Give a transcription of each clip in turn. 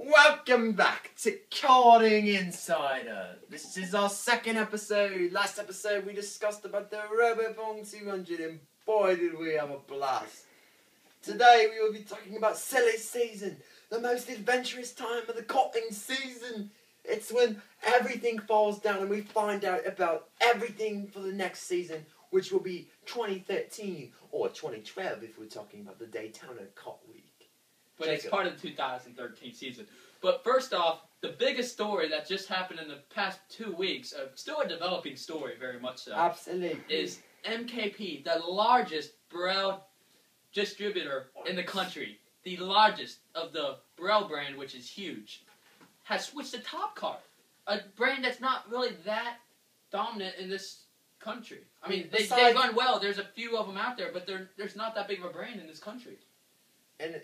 Welcome back to Karting Insider. This is our second episode. Last episode we discussed about the Robopong 200 and boy did we have a blast. Today we will be talking about silly season, the most adventurous time of the karting season. It's when everything falls down and we find out about everything for the next season, which will be 2013 or 2012 if we're talking about the Daytona Kart Week. But it's part of the 2013 season. But first off, the biggest story that just happened in the past 2 weeks, still a developing story, very much so. Absolutely. Is MKP, the largest Burrell distributor in the country, the largest of the Burrell brand, which is huge, has switched to Top Car, a brand that's not really that dominant in this country. I mean, they run well. There's a few of them out there, but there's not that big of a brand in this country. And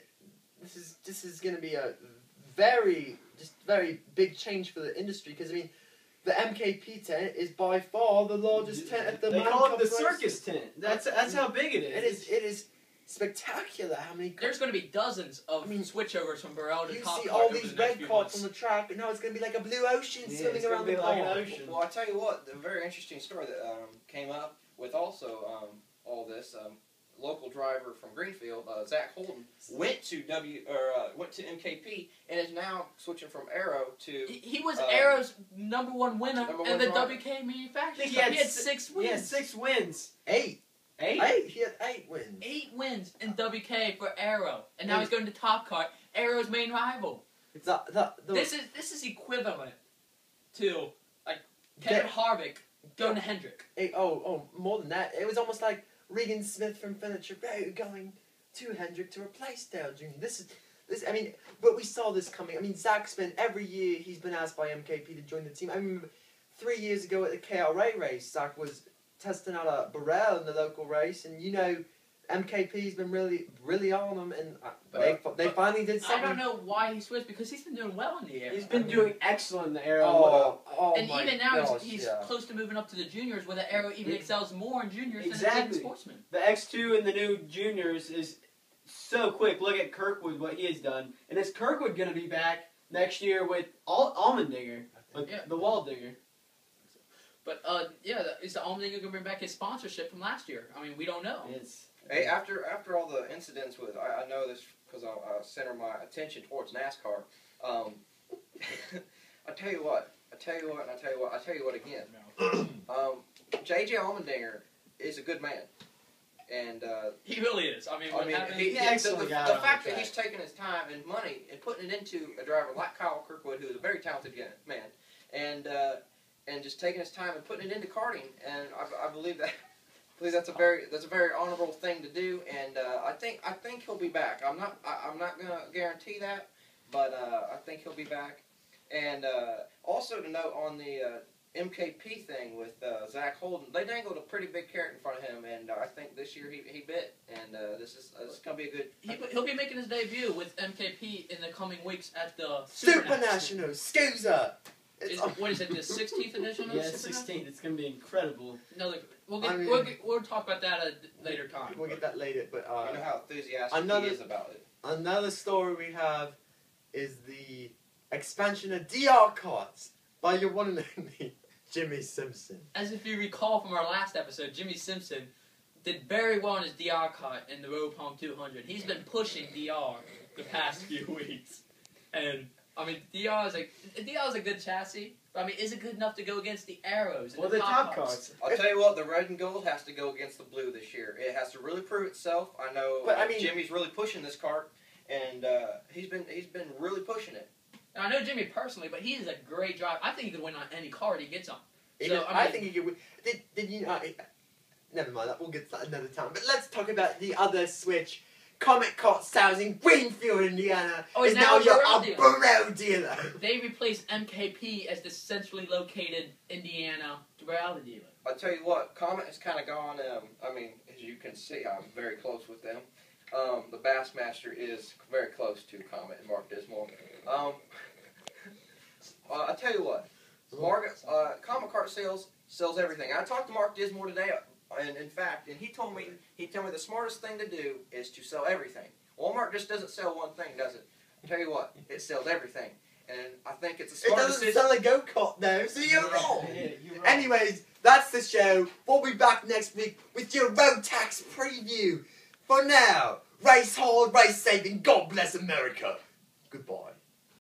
this is going to be a very big change for the industry, because I mean, the MKP tent is by far the largest tent at the. They call it the circus tent. That's how big it is. It is spectacular. How many? There's going to be dozens of switchovers from Burrell to Top Car. You see all these red carts on the track, and now it's going to be like a blue ocean swimming around the like an ocean. Well, I tell you what, the very interesting story that came up with also all this. Local driver from Greenfield, Zach Holden, went to MKP and is now switching from Arrow to. He was Arrow's #1 winner in the WK manufacturing. He had 6 wins. He had 6 wins. Eight. He had 8 wins. 8 wins in WK for Arrow, and now he's going to Top Car, Arrow's main rival. This is equivalent to like Kevin Harvick going to Hendrick. More than that. It was almost like Regan Smith from Furniture Row going to Hendrick to replace Dale Jr. I mean, but we saw this coming. I mean, Zach's been, every year he's been asked by MKP to join the team. I remember 3 years ago at the KRA race, Zach was testing out a Burrell in the local race, and you know, MKP's been really on him, and they finally did something. I don't know why he switched, because he's been doing well in the Arrow. He's been doing excellent in the Arrow. And even now he's close to moving up to the juniors, where the Arrow even excels more in juniors than the sportsman. The X2 in the new juniors is so quick. Look at Kirkwood, what he has done. And is Kirkwood going to be back next year with Allmendinger, the Waldinger? But is the Allmendinger going to bring back his sponsorship from last year? I mean, we don't know. Hey, after all the incidents with, I know this because I center my attention towards NASCAR. I tell you what again. J.J. Allmendinger is a good man, and he really is. I mean, the fact that he's taking his time and money and putting it into a driver like Kyle Kirkwood, who is a very talented man, and just taking his time and putting it into karting, and I believe that. That's a very honorable thing to do, and I think he'll be back. I'm not gonna guarantee that, but I think he'll be back. And also to note on the MKP thing with Zach Holden, they dangled a pretty big carrot in front of him, and I think this year he bit, and this is gonna be a good. He'll be making his debut with MKP in the coming weeks at the Super National SCUSA. What is it, the 16th edition? Yeah, 16th. It's going to be incredible. No, we'll talk about that at a later time. We'll get that later, but you know how enthusiastic he is about it. Another story we have is the expansion of DR karts by your one and only Jimmy Simpson. As if you recall from our last episode, Jimmy Simpson did very well in his DR kart in the Robopong 200. He's been pushing DR the past few weeks, and I mean, DR is a good chassis, but I mean, is it good enough to go against the Arrows and the Top Cars? I'll tell you what, the red and gold has to go against the blue this year. It has to really prove itself. I know, Jimmy's really pushing this kart, and he's been really pushing it. Now, I know Jimmy personally, but he is a great driver. I think he could win on any car he gets on. I think he could win. Did you? Never mind. We'll get to that another time. But let's talk about the other switch. Comet Kart Sales in Greenfield, Indiana, is now your Burrell dealer. They replaced MKP as the centrally located Indiana Burrell dealer. I'll tell you what, Comet has kind of gone, I mean, as you can see, I'm very close with them. The Bassmaster is very close to Comet and Mark Dismore. I'll tell you what, Comet Kart sells everything. I talked to Mark Dismore today. And in fact, he told me the smartest thing to do is to sell everything. Walmart just doesn't sell one thing, does it? I tell you what, it sells everything. And I think it's a It smart doesn't decision. sell a go-kart though, so you're wrong. You're wrong. Anyways, that's the show. We'll be back next week with your road tax preview. For now, race hard, race safe, and God bless America. Goodbye.